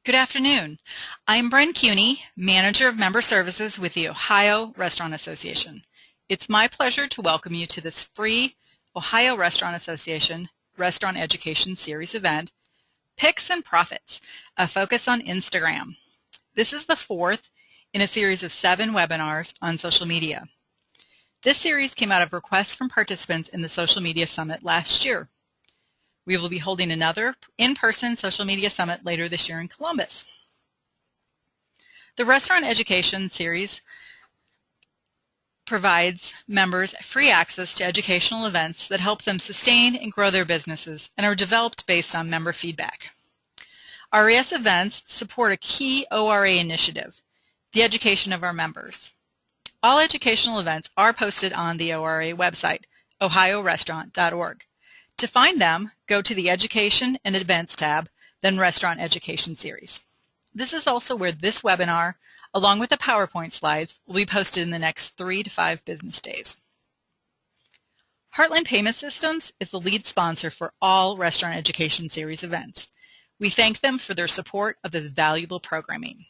Good afternoon. I'm Bryn Cuny, Manager of Member Services with the Ohio Restaurant Association. It's my pleasure to welcome you to this free Ohio Restaurant Association Restaurant Education Series event, Pics and Profits, a focus on Instagram. This is the fourth in a series of 7 webinars on social media. This series came out of requests from participants in the Social Media Summit last year. We will be holding another in-person social media summit later this year in Columbus. The Restaurant Education Series provides members free access to educational events that help them sustain and grow their businesses and are developed based on member feedback. RES events support a key ORA initiative, the education of our members. All educational events are posted on the ORA website, ohiorestaurant.org. To find them, go to the Education and Events tab, then Restaurant Education Series. This is also where this webinar, along with the PowerPoint slides, will be posted in the next 3 to 5 business days. Heartland Payment Systems is the lead sponsor for all Restaurant Education Series events. We thank them for their support of this valuable programming.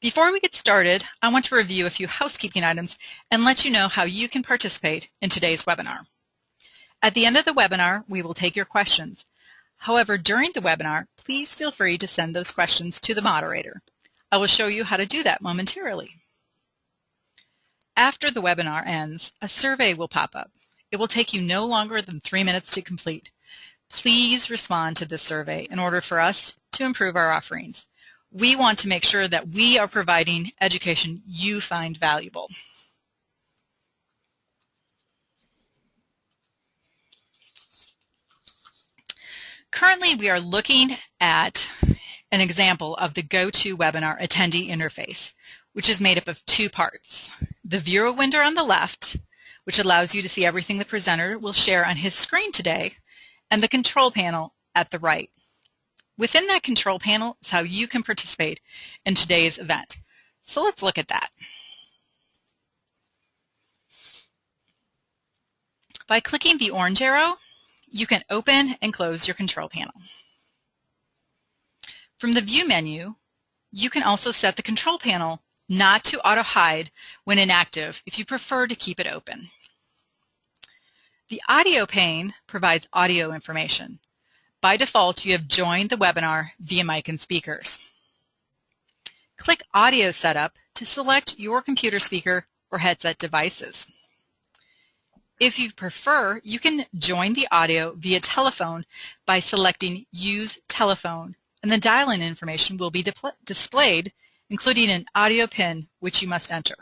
Before we get started, I want to review a few housekeeping items and let you know how you can participate in today's webinar. At the end of the webinar, we will take your questions. However, during the webinar, please feel free to send those questions to the moderator. I will show you how to do that momentarily. After the webinar ends, a survey will pop up. It will take you no longer than 3 minutes to complete. Please respond to this survey in order for us to improve our offerings. We want to make sure that we are providing education you find valuable. Currently, we are looking at an example of the GoToWebinar attendee interface, which is made up of 2 parts. The viewer window on the left, which allows you to see everything the presenter will share on his screen today, and the control panel at the right. Within that control panel is how you can participate in today's event. So let's look at that. By clicking the orange arrow, you can open and close your control panel. From the View menu, you can also set the control panel not to auto-hide when inactive if you prefer to keep it open. The audio pane provides audio information. By default, you have joined the webinar via mic and speakers. Click Audio Setup to select your computer speaker or headset devices. If you prefer, you can join the audio via telephone by selecting Use Telephone, and the dial-in information will be displayed, including an audio PIN, which you must enter.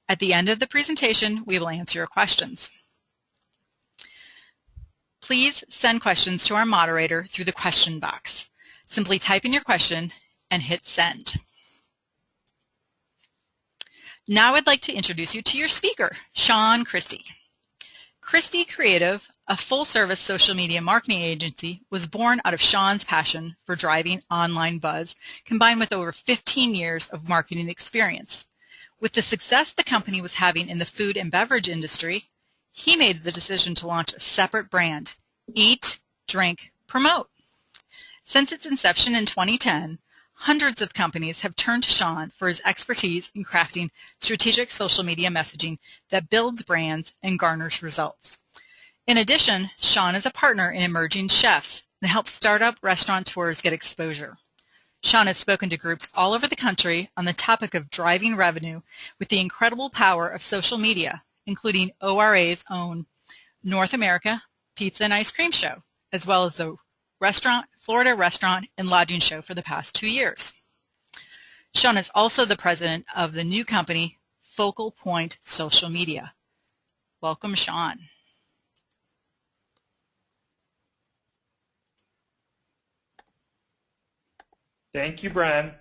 At the end of the presentation, we will answer your questions. Please send questions to our moderator through the question box. Simply type in your question and hit send. Now I'd like to introduce you to your speaker, Sean Christie. Christie Creative, a full-service social media marketing agency, was born out of Sean's passion for driving online buzz, combined with over 15 years of marketing experience. With the success the company was having in the food and beverage industry, he made the decision to launch a separate brand, Eat, Drink, Promote. Since its inception in 2010, hundreds of companies have turned to Sean for his expertise in crafting strategic social media messaging that builds brands and garners results. In addition, Sean is a partner in Emerging Chefs and helps startup restaurateurs get exposure. Sean has spoken to groups all over the country on the topic of driving revenue with the incredible power of social media, including ORA's own North America Pizza and Ice Cream Show, as well as the Florida Restaurant and Lodging Show for the past 2 years. Sean is also the president of the new company, Focal Point Social Media. Welcome, Sean. Thank you, Bren.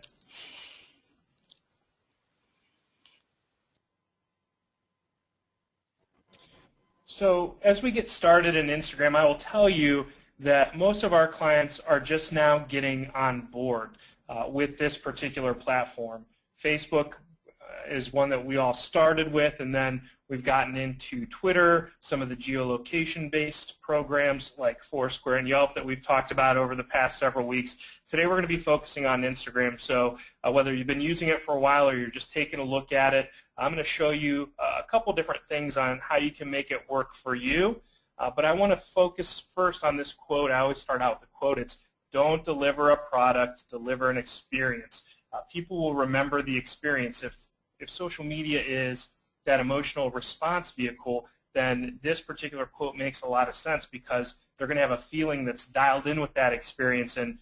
So as we get started in Instagram, I will tell you that most of our clients are just now getting on board with this particular platform. Facebook is one that we all started with, and then We've gotten into Twitter, some of the geolocation-based programs like Foursquare and Yelp that we've talked about over the past several weeks. Today we're going to be focusing on Instagram, so whether you've been using it for a while or you're just taking a look at it, I'm going to show you a couple different things on how you can make it work for you. But I want to focus first on this quote. I always start out with the quote. It's, "Don't deliver a product, deliver an experience." People will remember the experience. If social media is that emotional response vehicle, then this particular quote makes a lot of sense because they're going to have a feeling that's dialed in with that experience, and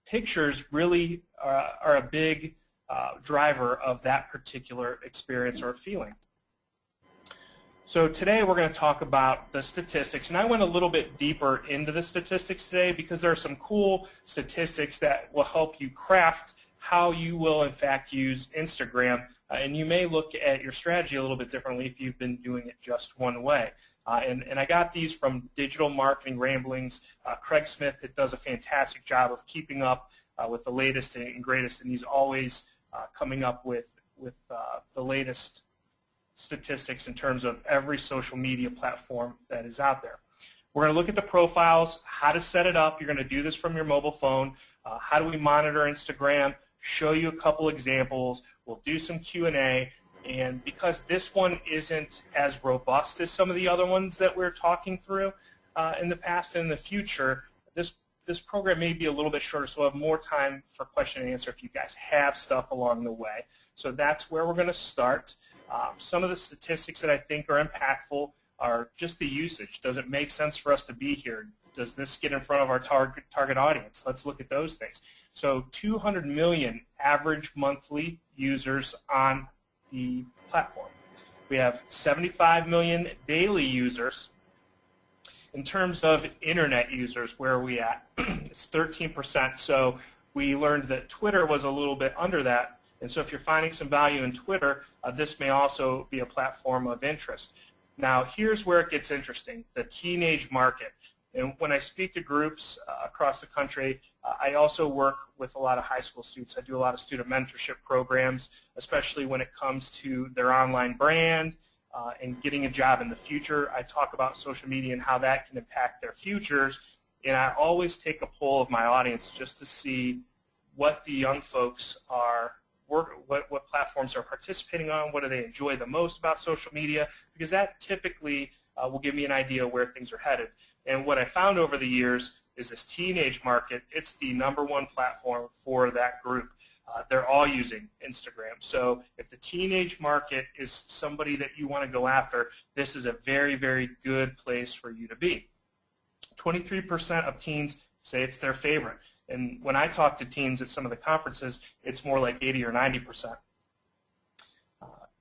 pictures really are a big driver of that particular experience or feeling. So today we're going to talk about the statistics, and I went a little bit deeper into the statistics today because there are some cool statistics that will help you craft how you will in fact use Instagram, and you may look at your strategy a little bit differently if you've been doing it just one way. And I got these from Digital Marketing Ramblings. Craig Smith does a fantastic job of keeping up with the latest and greatest, and he's always coming up with the latest statistics in terms of every social media platform that is out there. We're going to look at the profiles, how to set it up. You're going to do this from your mobile phone. How do we monitor Instagram? Show you a couple examples. We'll do some Q&A. And because this one isn't as robust as some of the other ones that we're talking through in the past and in the future, this program may be a little bit shorter, so we'll have more time for question and answer if you guys have stuff along the way. So that's where we're going to start. Some of the statistics that I think are impactful are just the usage. Does it make sense for us to be here? Does this get in front of our target audience? Let's look at those things. So 200 million average monthly users on the platform. We have 75 million daily users. In terms of internet users, where are we at? It's 13%. So we learned that Twitter was a little bit under that. And so if you're finding some value in Twitter, this may also be a platform of interest. Now, here's where it gets interesting, the teenage market. And when I speak to groups across the country, I also work with a lot of high school students. I do a lot of student mentorship programs, especially when it comes to their online brand and getting a job in the future. I talk about social media and how that can impact their futures. And I always take a poll of my audience just to see what the young folks are what platforms are participating on, what do they enjoy the most about social media, because that typically will give me an idea where things are headed. And what I found over the years is this teenage market, it's the #1 platform for that group. They're all using Instagram. So if the teenage market is somebody that you want to go after, this is a very, very good place for you to be. 23% of teens say it's their favorite. And when I talk to teens at some of the conferences, it's more like 80 or 90%.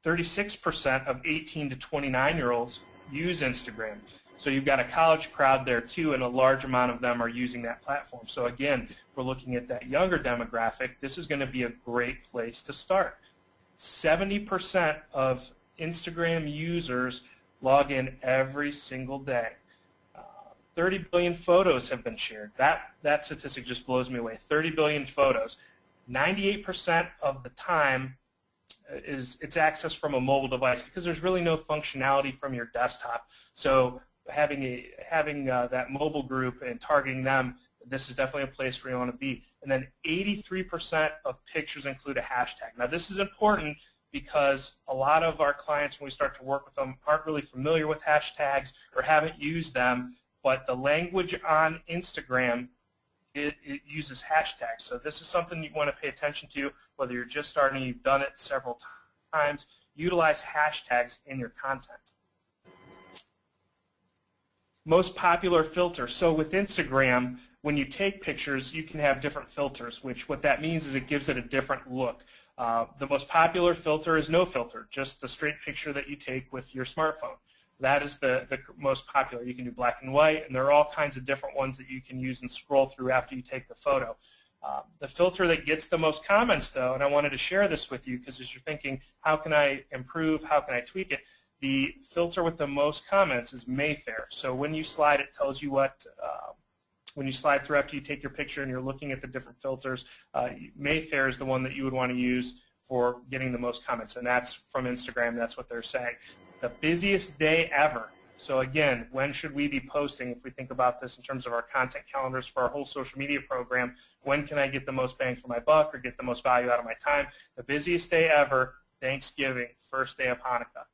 36% of 18 to 29-year-olds use Instagram. So you've got a college crowd there too, and a large amount of them are using that platform. So again, if we're looking at that younger demographic, this is going to be a great place to start. 70% of Instagram users log in every single day. 30 billion photos have been shared. That statistic just blows me away. 30 billion photos. 98% of the time it's accessed from a mobile device because there's really no functionality from your desktop. So having that mobile group and targeting them, this is definitely a place where you want to be. And then 83% of pictures include a hashtag. Now this is important because a lot of our clients, when we start to work with them, aren't really familiar with hashtags or haven't used them. But the language on Instagram, it uses hashtags. So this is something you want to pay attention to, whether you're just starting, you've done it several times. Utilize hashtags in your content. Most popular filter. So with Instagram, when you take pictures, you can have different filters, which what that means is it gives it a different look. The most popular filter is no filter, just the straight picture that you take with your smartphone. That is the most popular. You can do black and white, and there are all kinds of different ones that you can use and scroll through after you take the photo. The filter that gets the most comments, though, and I wanted to share this with you because as you're thinking, how can I improve, how can I tweak it, the filter with the most comments is Mayfair. So when you slide, it tells you what, when you slide through after you take your picture and you're looking at the different filters, Mayfair is the one that you would want to use for getting the most comments, and that's from Instagram. That's what they're saying. the busiest day ever. So again, when should we be posting? If we think about this in terms of our content calendars for our whole social media program, when can I get the most bang for my buck or get the most value out of my time? The busiest day ever, Thanksgiving, first day of Hanukkah.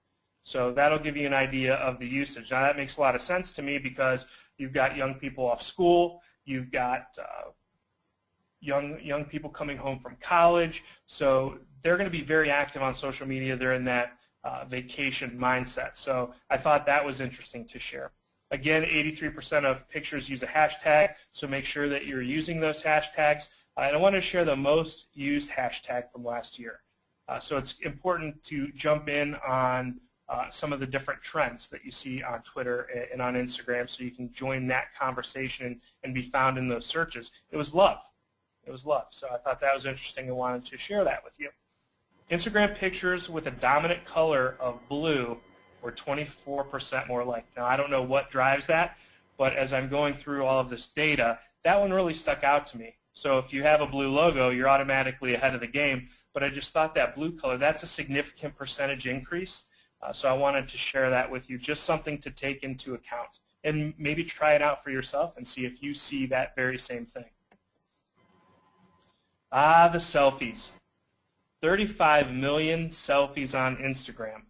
So that'll give you an idea of the usage. Now that makes a lot of sense to me because you've got young people off school, you've got young people coming home from college, so they're going to be very active on social media. They're in that vacation mindset. So I thought that was interesting to share. Again, 83% of pictures use a hashtag, so make sure that you're using those hashtags. And I want to share the most used hashtag from last year. So it's important to jump in on some of the different trends that you see on Twitter and on Instagram so you can join that conversation and be found in those searches. It was love. It was love. So I thought that was interesting and wanted to share that with you. Instagram pictures with a dominant color of blue were 24% more liked. Now, I don't know what drives that, but as I'm going through all of this data, that one really stuck out to me. So if you have a blue logo, you're automatically ahead of the game, but I just thought that blue color, that's a significant percentage increase. So I wanted to share that with you, just something to take into account. And maybe try it out for yourself and see if you see that very same thing. The selfies. 35 million selfies on Instagram.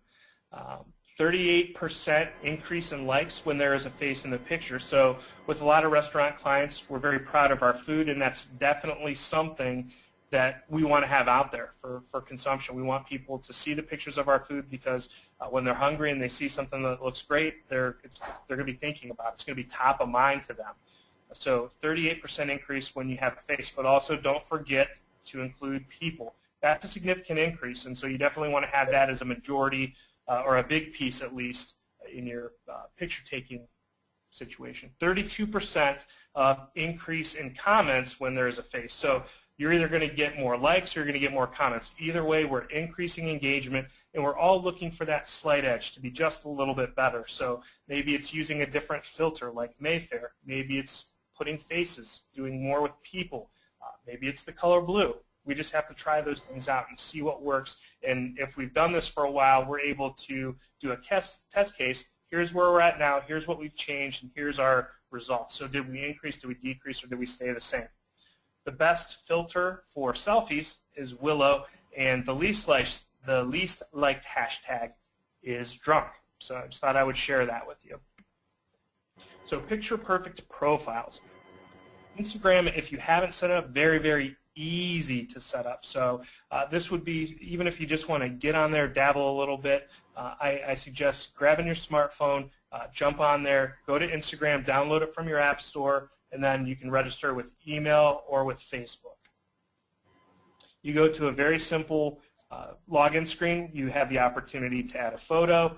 38% increase in likes when there is a face in the picture. So with a lot of restaurant clients, we're very proud of our food, and that's definitely something that we want to have out there for consumption. We want people to see the pictures of our food because when they're hungry and they see something that looks great, they're going to be thinking about it. It's going to be top of mind to them. So 38% increase when you have a face, but also don't forget to include people. That's a significant increase, and so you definitely want to have that as a majority or a big piece at least in your picture-taking situation. 32% increase in comments when there is a face. So you're either going to get more likes or you're going to get more comments. Either way, we're increasing engagement, and we're all looking for that slight edge to be just a little bit better. So maybe it's using a different filter like Mayfair. Maybe it's putting faces, doing more with people. Maybe it's the color blue. We just have to try those things out and see what works. And if we've done this for a while, we're able to do a test case. Here's where we're at now. Here's what we've changed, and here's our results. So did we increase, did we decrease, or did we stay the same? The best filter for selfies is Willow, and the least liked hashtag is drunk. So I just thought I would share that with you. So picture-perfect profiles. Instagram, if you haven't set it up, very, very easy to set up. So this would be, even if you just want to get on there, dabble a little bit, I suggest grabbing your smartphone, jump on there, go to Instagram, download it from your app store, and then you can register with email or with Facebook. You go to a very simple login screen. You have the opportunity to add a photo,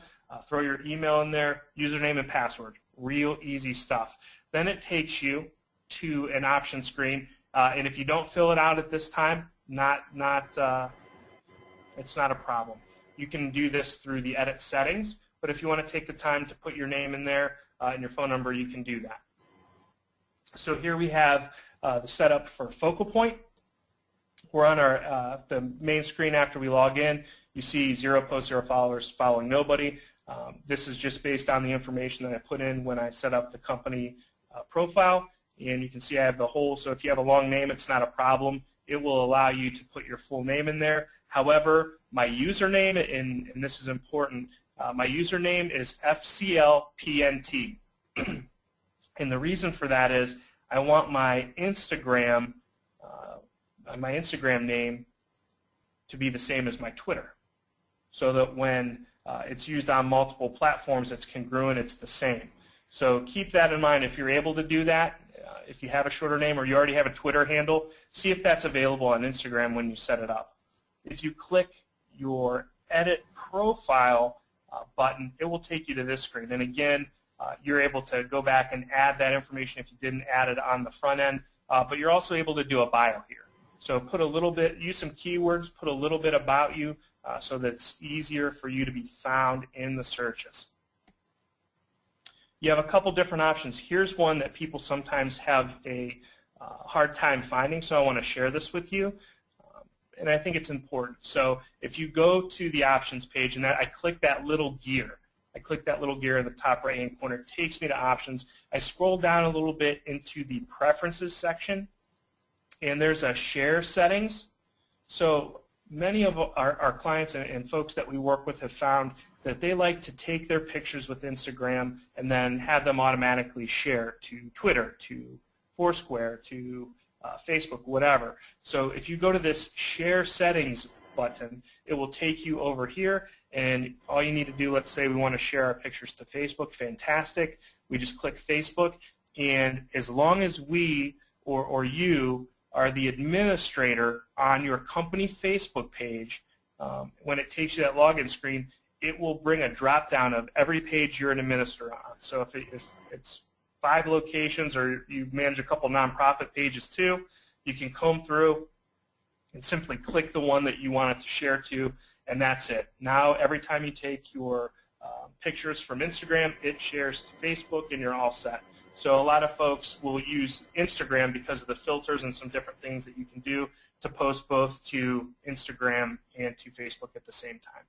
throw your email in there, username and password. Real easy stuff. Then it takes you to an option screen, and if you don't fill it out at this time, it's not a problem. You can do this through the edit settings, but if you want to take the time to put your name in there and your phone number, you can do that. So here we have the setup for focal point. We're on our the main screen after we log in. You see 0 posts, 0 followers, following nobody. This is just based on the information that I put in when I set up the company profile. And you can see I have the whole, so if you have a long name, it's not a problem. It will allow you to put your full name in there. However, my username, and this is important, my username is FCLPNT. And the reason for that is I want my Instagram name to be the same as my Twitter, so that when it's used on multiple platforms, it's congruent, it's the same. So keep that in mind if you're able to do that. If you have a shorter name or you already have a Twitter handle, see if that's available on Instagram when you set it up. If you click your Edit Profile button, it will take you to this screen. And again, you're able to go back and add that information if you didn't add it on the front end, but you're also able to do a bio here. So put a little bit, use some keywords, put a little bit about you so that it's easier for you to be found in the searches. You have a couple different options. Here's one that people sometimes have a hard time finding, so I want to share this with you, and I think it's important. So if you go to the options page and I click that little gear, I click that little gear in the top right-hand corner. It takes me to options. I scroll down a little bit into the preferences section, and there's a share settings. So many of our clients and folks that we work with have found that they like to take their pictures with Instagram and then have them automatically share to Twitter, to Foursquare, to Facebook, whatever. So if you go to this share settings button, it will take you over here, and all you need to do, let's say we want to share our pictures to Facebook, fantastic. We just click Facebook, and as long as we or you are the administrator on your company Facebook page, when it takes you to that login screen, it will bring a drop down of every page you're an administrator on. So if it's 5 locations, or you manage a couple nonprofit pages too, you can comb through and simply click the one that you want it to share to, and that's it. Now every time you take your pictures from Instagram, it shares to Facebook, and you're all set. So a lot of folks will use Instagram because of the filters and some different things that you can do to post both to Instagram and to Facebook at the same time.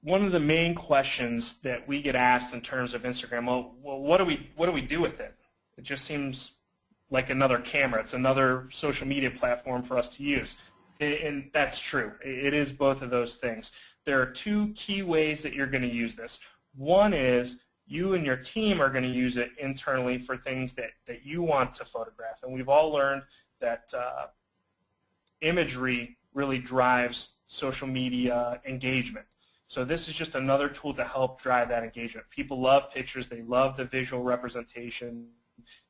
One of the main questions that we get asked in terms of Instagram, well, what do we do with it? It just seems like another camera. It's another social media platform for us to use. And that's true. It is both of those things. There are 2 key ways that you're going to use this. One is you and your team are going to use it internally for things that you want to photograph. And we've all learned that imagery really drives social media engagement. So this is just another tool to help drive that engagement. People love pictures. They love the visual representation.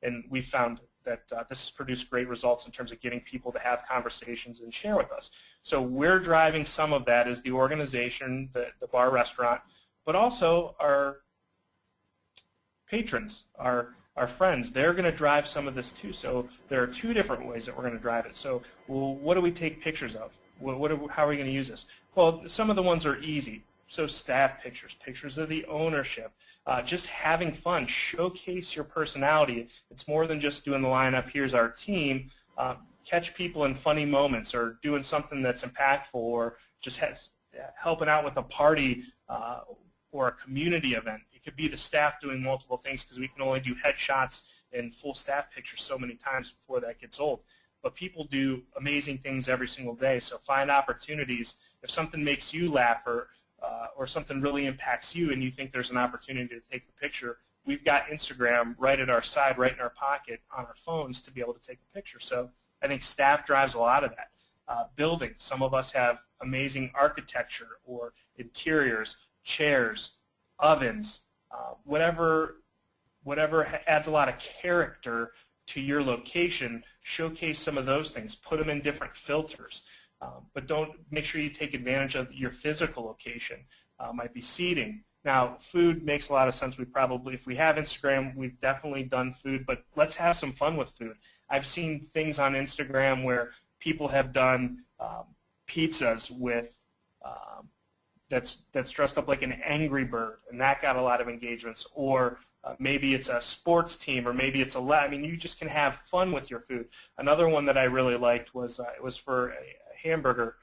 And we found that this has produced great results in terms of getting people to have conversations and share with us. So we're driving some of that as the organization, the bar restaurant, but also our patrons, our friends. They're going to drive some of this too. So there are 2 different ways that we're going to drive it. So well, what do we take pictures of? How are we going to use this? Well, some of the ones are easy. So staff pictures, pictures of the ownership, just having fun, showcase your personality. It's more than just doing the lineup, here's our team. Catch people in funny moments, or doing something that's impactful, or just helping out with a party or a community event. It could be the staff doing multiple things, because we can only do headshots and full staff pictures so many times before that gets old. But people do amazing things every single day, so find opportunities. If something makes you laugh, or something really impacts you, and you think there's an opportunity to take a picture, we've got Instagram right at our side, right in our pocket on our phones to be able to take a picture. So I think staff drives a lot of that. Buildings, some of us have amazing architecture or interiors, chairs, ovens, whatever adds a lot of character to your location. Showcase some of those things. Put them in different filters. But make sure you take advantage of your physical location. Might be seating. Now, food makes a lot of sense. If we have Instagram, we've definitely done food, but let's have some fun with food. I've seen things on Instagram where people have done pizzas with that's dressed up like an Angry Bird, and that got a lot of engagements. Or maybe it's a sports team, or maybe it's you just can have fun with your food. Another one that I really liked was it was for a hamburger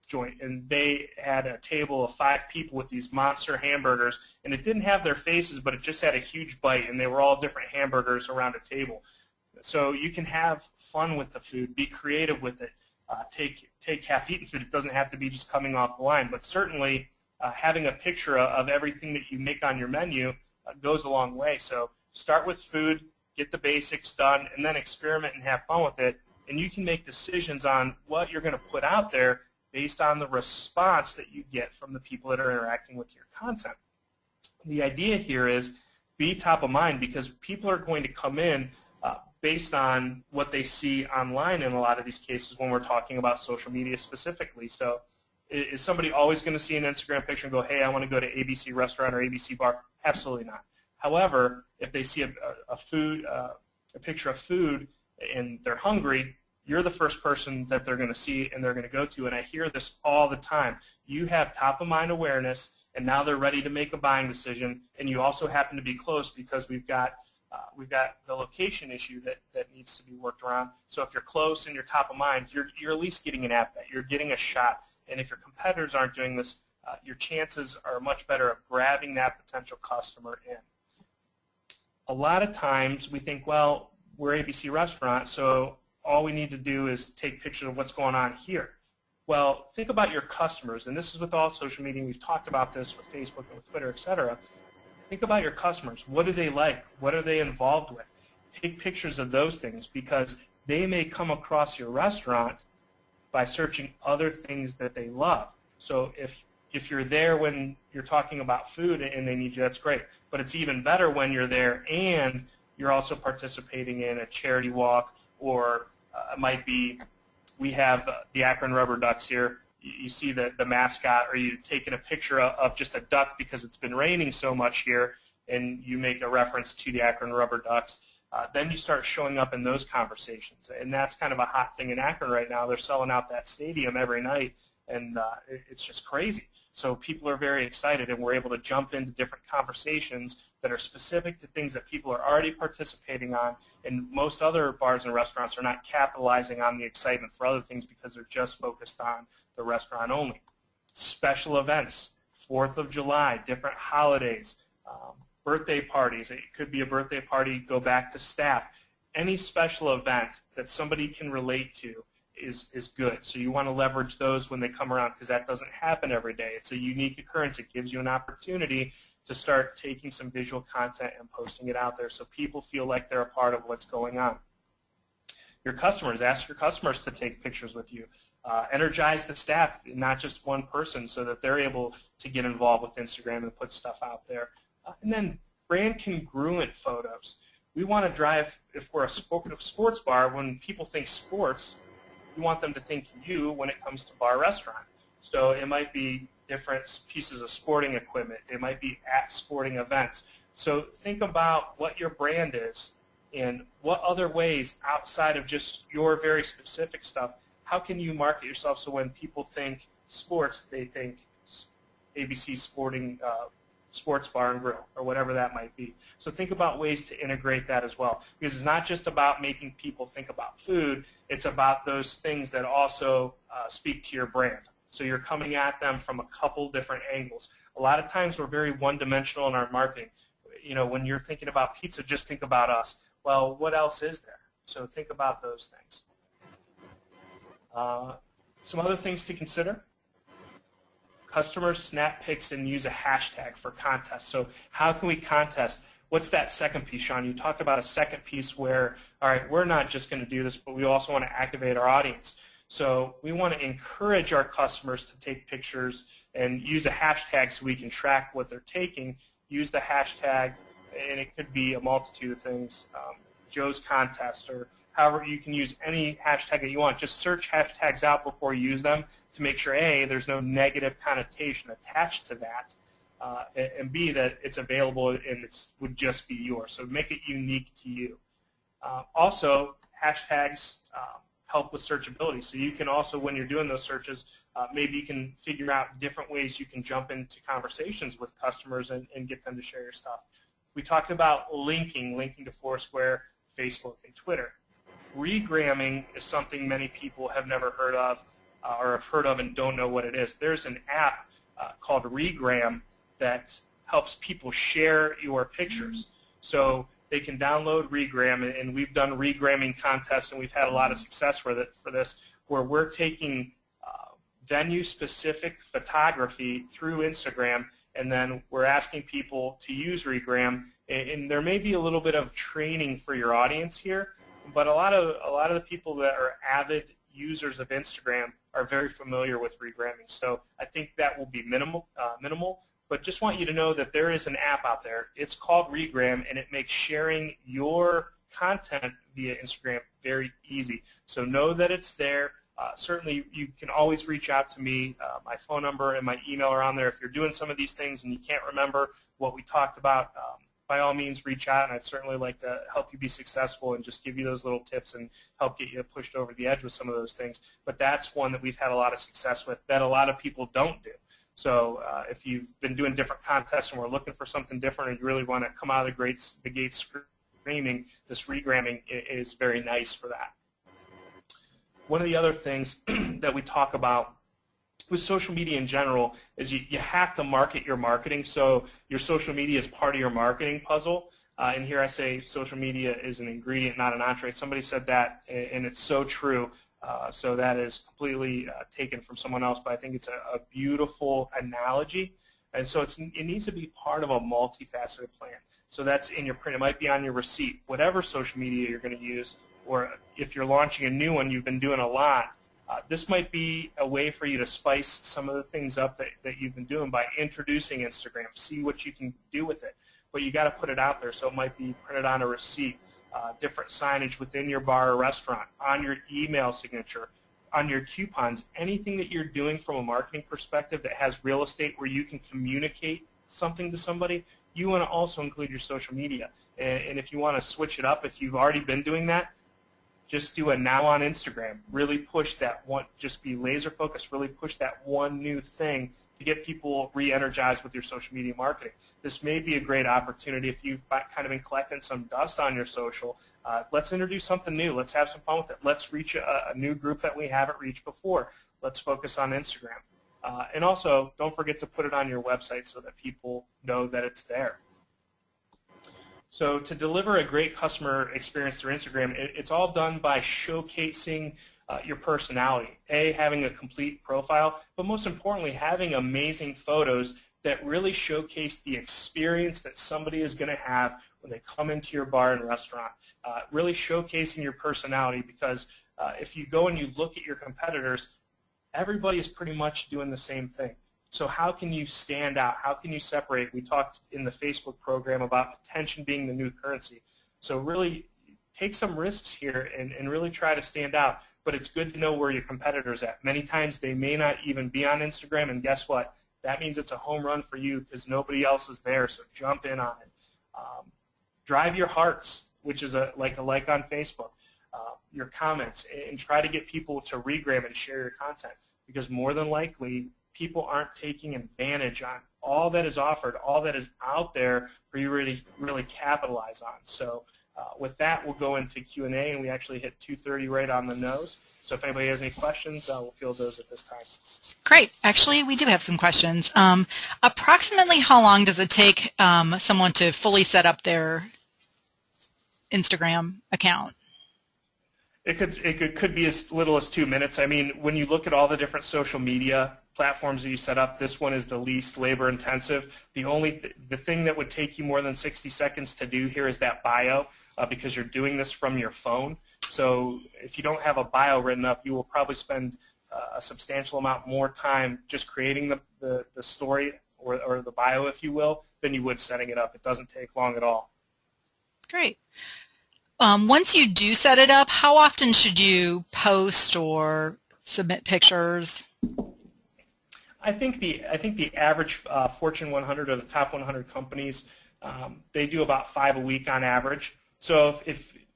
joint, and they had a table of 5 people with these monster hamburgers, and it didn't have their faces, but it just had a huge bite, and they were all different hamburgers around a table. So you can have fun with the food, be creative with it, take half-eaten food. It doesn't have to be just coming off the line, but certainly having a picture of everything that you make on your menu goes a long way. So start with food, get the basics done, and then experiment and have fun with it. And you can make decisions on what you're going to put out there based on the response that you get from the people that are interacting with your content. The idea here is be top of mind, because people are going to come in based on what they see online in a lot of these cases when we're talking about social media specifically. So is somebody always going to see an Instagram picture and go, hey, I want to go to ABC restaurant or ABC bar? Absolutely not. However, if they see a picture of food and they're hungry, you're the first person that they're going to see and they're going to go to. And I hear this all the time. You have top-of-mind awareness, and now they're ready to make a buying decision, and you also happen to be close because we've got the location issue that needs to be worked around. So if you're close and you're top of mind, you're at least getting an at bat. You're getting a shot. And if your competitors aren't doing this, your chances are much better of grabbing that potential customer in. A lot of times we think, well, we're ABC Restaurant, so all we need to do is take pictures of what's going on here. Well, think about your customers, and this is with all social media. We've talked about this with Facebook and with Twitter, etc. Think about your customers. What do they like? What are they involved with? Take pictures of those things, because they may come across your restaurant by searching other things that they love. So if you're there when you're talking about food and they need you, that's great. But it's even better when you're there and you're also participating in a charity walk, or it might be, we have the Akron Rubber Ducks here. You see the mascot, or you've taken a picture of just a duck because it's been raining so much here, and you make a reference to the Akron Rubber Ducks. Then you start showing up in those conversations, and that's kind of a hot thing in Akron right now. They're selling out that stadium every night, and it's just crazy. So people are very excited, and we're able to jump into different conversations that are specific to things that people are already participating on, and most other bars and restaurants are not capitalizing on the excitement for other things because they're just focused on the restaurant only. Special events, 4th of July, different holidays, birthday parties. It could be a birthday party, go back to staff. Any special event that somebody can relate to is good. So you want to leverage those when they come around, because that doesn't happen every day. It's a unique occurrence. It gives you an opportunity to start taking some visual content and posting it out there so people feel like they're a part of what's going on. Your customers, ask your customers to take pictures with you. Energize the staff, not just one person, so that they're able to get involved with Instagram and put stuff out there. And then brand congruent photos. We want to drive, if we're a sports bar, when people think sports, we want them to think you when it comes to bar restaurant. So it might be different pieces of sporting equipment. It might be at sporting events. So think about what your brand is and what other ways outside of just your very specific stuff, how can you market yourself so when people think sports, they think ABC Sports Bar and Grill, or whatever that might be. So think about ways to integrate that as well, because it's not just about making people think about food, it's about those things that also speak to your brand. So you're coming at them from a couple different angles. A lot of times we're very one-dimensional in our marketing. You know, when you're thinking about pizza, just think about us. Well, what else is there? So think about those things. Some other things to consider. Customers snap pics and use a hashtag for contests. So how can we contest? What's that second piece, Sean? You talked about a second piece where, all right, we're not just going to do this, but we also want to activate our audience. So we want to encourage our customers to take pictures and use a hashtag so we can track what they're taking. Use the hashtag, and it could be a multitude of things, Joe's Contest, or however you can use any hashtag that you want. Just search hashtags out before you use them to make sure, A, there's no negative connotation attached to that, and B, that it's available and it would just be yours. So make it unique to you. Also, hashtags help with searchability. So you can also, when you're doing those searches, maybe you can figure out different ways you can jump into conversations with customers and get them to share your stuff. We talked about linking to Foursquare, Facebook, and Twitter. Regramming is something many people have never heard of or have heard of and don't know what it is. There's an app called Regram that helps people share your pictures. So they can download Regram, and we've done regramming contests, and we've had a lot of success for this, where we're taking venue-specific photography through Instagram, and then we're asking people to use Regram. And there may be a little bit of training for your audience here, but a lot of the people that are avid users of Instagram are very familiar with regramming. So I think that will be minimal, but just want you to know that there is an app out there. It's called Regram, and it makes sharing your content via Instagram very easy. So know that it's there. Certainly, you can always reach out to me. My phone number and my email are on there. If you're doing some of these things and you can't remember what we talked about, by all means, reach out, and I'd certainly like to help you be successful and just give you those little tips and help get you pushed over the edge with some of those things. But that's one that we've had a lot of success with that a lot of people don't do. So if you've been doing different contests and we're looking for something different and you really want to come out of the gates screaming, this regramming is very nice for that. One of the other things that we talk about with social media in general is you have to market your marketing. So your social media is part of your marketing puzzle. And here I say social media is an ingredient, not an entree. Somebody said that, and it's so true. So that is completely taken from someone else, but I think it's a beautiful analogy. And so it needs to be part of a multifaceted plan. So that's in your print. It might be on your receipt, whatever social media you're going to use, or if you're launching a new one, you've been doing a lot. This might be a way for you to spice some of the things up that you've been doing by introducing Instagram. See what you can do with it. But you got to put it out there. So it might be printed on a receipt, different signage within your bar or restaurant, on your email signature, on your coupons, anything that you're doing from a marketing perspective that has real estate where you can communicate something to somebody, you want to also include your social media. And if you want to switch it up, if you've already been doing that, just do a now on Instagram. Really push that one, just be laser focused, really push that one new thing to get people re-energized with your social media marketing. This may be a great opportunity if you've kind of been collecting some dust on your social. Let's introduce something new. Let's have some fun with it. Let's reach a new group that we haven't reached before. Let's focus on Instagram. And also, don't forget to put it on your website so that people know that it's there. So to deliver a great customer experience through Instagram, it's all done by showcasing your personality. Having a complete profile, but most importantly, having amazing photos that really showcase the experience that somebody is going to have when they come into your bar and restaurant. Really showcasing your personality, because if you go and you look at your competitors, everybody is pretty much doing the same thing. So how can you stand out? How can you separate? We talked in the Facebook program about attention being the new currency. So really take some risks here and really try to stand out. But it's good to know where your competitors at. Many times they may not even be on Instagram, and guess what? That means it's a home run for you because nobody else is there, so jump in on it. Drive your hearts, which is like a like on Facebook, your comments, and try to get people to regram and share your content, because more than likely people aren't taking advantage on all that is offered, all that is out there for you to really capitalize on. So with that, we'll go into Q&A, and we actually hit 2:30 right on the nose. So if anybody has any questions, we'll field those at this time. Great. Actually, we do have some questions. Approximately how long does it take someone to fully set up their Instagram account? It could be as little as 2 minutes. I mean, when you look at all the different social media platforms that you set up, this one is the least labor intensive. The thing that would take you more than 60 seconds to do here is that bio, because you're doing this from your phone. So if you don't have a bio written up, you will probably spend a substantial amount more time just creating the story or the bio, if you will, than you would setting it up. It doesn't take long at all. Great. Once you do set it up, how often should you post or submit pictures? I think the average Fortune 100 or the top 100 companies, they do about 5 a week on average. So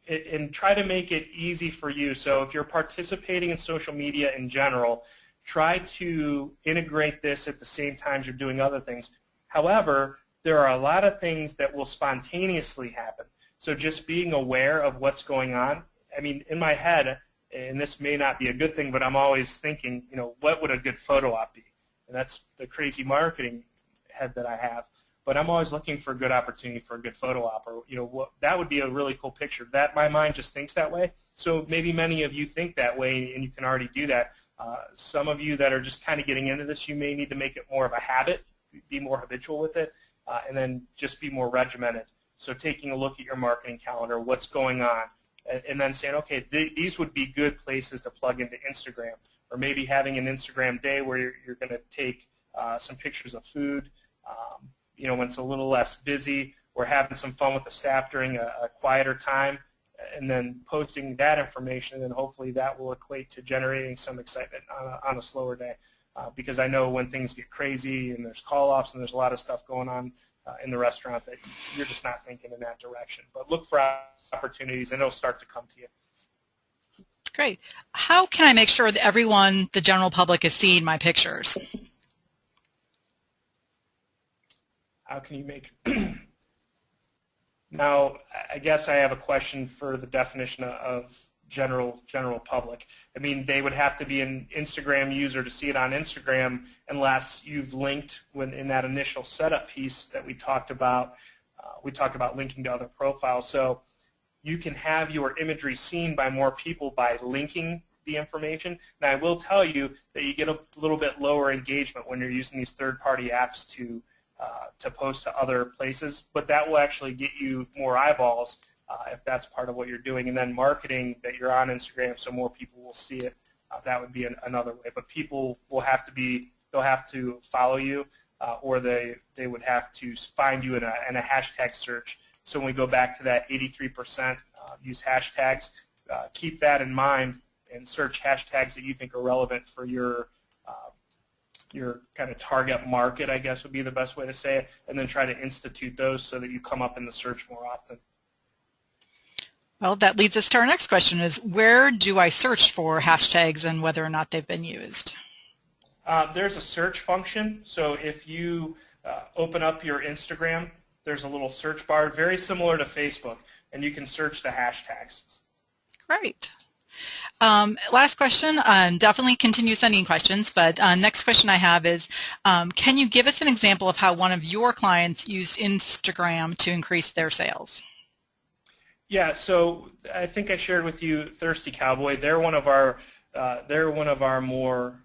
and try to make it easy for you. So if you're participating in social media in general, try to integrate this at the same time as you're doing other things. However, there are a lot of things that will spontaneously happen. So just being aware of what's going on. I mean, in my head, and this may not be a good thing, but I'm always thinking, what would a good photo op be? And that's the crazy marketing head that I have. But I'm always looking for a good opportunity for a good photo op, or that would be a really cool picture. That my mind just thinks that way. So maybe many of you think that way, and you can already do that. Some of you that are just kind of getting into this, you may need to make it more of a habit, be more habitual with it, and then just be more regimented. So taking a look at your marketing calendar, what's going on, and then saying, okay, these would be good places to plug into Instagram, or maybe having an Instagram day where you're going to take some pictures of food, when it's a little less busy, or having some fun with the staff during a quieter time, and then posting that information, and then hopefully that will equate to generating some excitement on a slower day. Because I know when things get crazy and there's call-offs and there's a lot of stuff going on in the restaurant that you're just not thinking in that direction. But look for opportunities, and it'll start to come to you. Great. How can I make sure that everyone, the general public, is seeing my pictures? How can you make Now, I guess I have a question for the definition of general public. I mean, they would have to be an Instagram user to see it on Instagram unless you've linked in that initial setup piece that we talked about. We talked about linking to other profiles. So you can have your imagery seen by more people by linking the information. Now, I will tell you that you get a little bit lower engagement when you're using these third-party apps to post to other places, but that will actually get you more eyeballs if that's part of what you're doing. And then marketing that you're on Instagram so more people will see it, that would be another way. But people will have to they'll have to follow you, or they would have to find you in a hashtag search. So when we go back to that 83% use hashtags, keep that in mind and search hashtags that you think are relevant for your kind of target market, I guess would be the best way to say it, and then try to institute those so that you come up in the search more often. Well, that leads us to our next question is, where do I search for hashtags and whether or not they've been used? There's a search function. So if you open up your Instagram, there's a little search bar, very similar to Facebook, and you can search the hashtags. Great. Last question, definitely continue sending questions, but next question I have is, can you give us an example of how one of your clients used Instagram to increase their sales? Yeah, so I think I shared with you Thirsty Cowboy. They're one of our more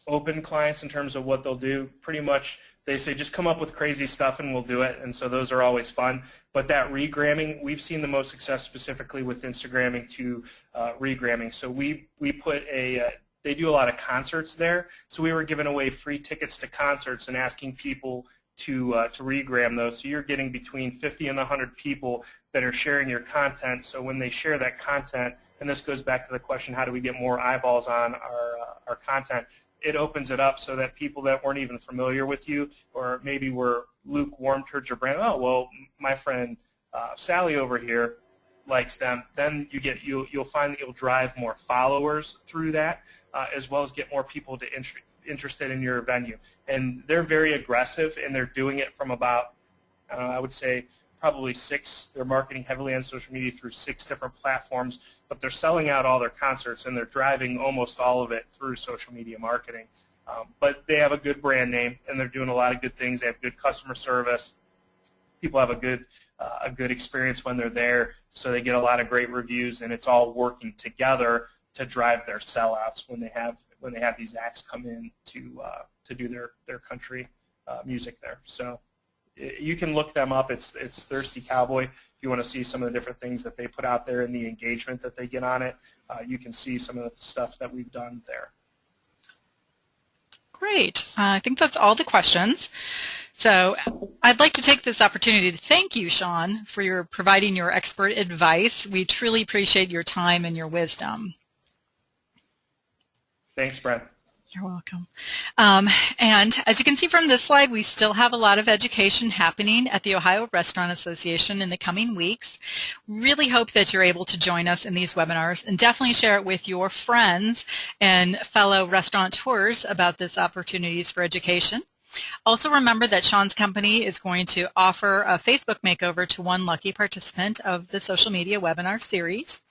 open clients in terms of what they'll do. Pretty much they say just come up with crazy stuff and we'll do it, and so those are always fun. But that regramming, we've seen the most success specifically with Instagramming to regramming. So we put they do a lot of concerts there, so we were giving away free tickets to concerts and asking people to regram those. So you're getting between 50 and 100 people that are sharing your content. So when they share that content, and this goes back to the question, how do we get more eyeballs on our content? It opens it up so that people that weren't even familiar with you, or maybe were lukewarm towards your brand, oh, well, my friend Sally over here likes them, then you'll find that you'll drive more followers through that, as well as get more people to interested in your venue. And they're very aggressive, and they're doing it from about, I would say, probably 6. They're marketing heavily on social media through 6 different platforms, but they're selling out all their concerts, and they're driving almost all of it through social media marketing. But they have a good brand name, and they're doing a lot of good things. They have good customer service. People have a good experience when they're there, so they get a lot of great reviews, and it's all working together to drive their sellouts when they have these acts come in to do their country music there. So you can look them up. It's Thirsty Cowboy. If you want to see some of the different things that they put out there and the engagement that they get on it, you can see some of the stuff that we've done there. Great. I think that's all the questions. So I'd like to take this opportunity to thank you, Sean, for providing your expert advice. We truly appreciate your time and your wisdom. Thanks, Brent. You're welcome. And as you can see from this slide, we still have a lot of education happening at the Ohio Restaurant Association in the coming weeks. Really hope that you're able to join us in these webinars, and definitely share it with your friends and fellow restaurateurs about this opportunities for education. Also remember that Sean's company is going to offer a Facebook makeover to one lucky participant of the social media webinar series.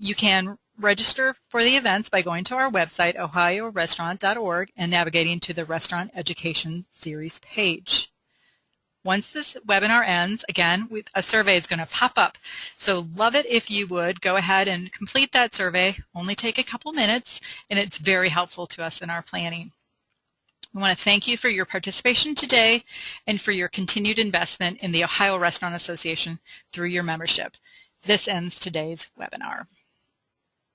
You can register for the events by going to our website, ohiorestaurant.org, and navigating to the Restaurant Education Series page. Once this webinar ends, again, a survey is going to pop up. So love it if you would go ahead and complete that survey. Only take a couple minutes, and it's very helpful to us in our planning. We want to thank you for your participation today and for your continued investment in the Ohio Restaurant Association through your membership. This ends today's webinar.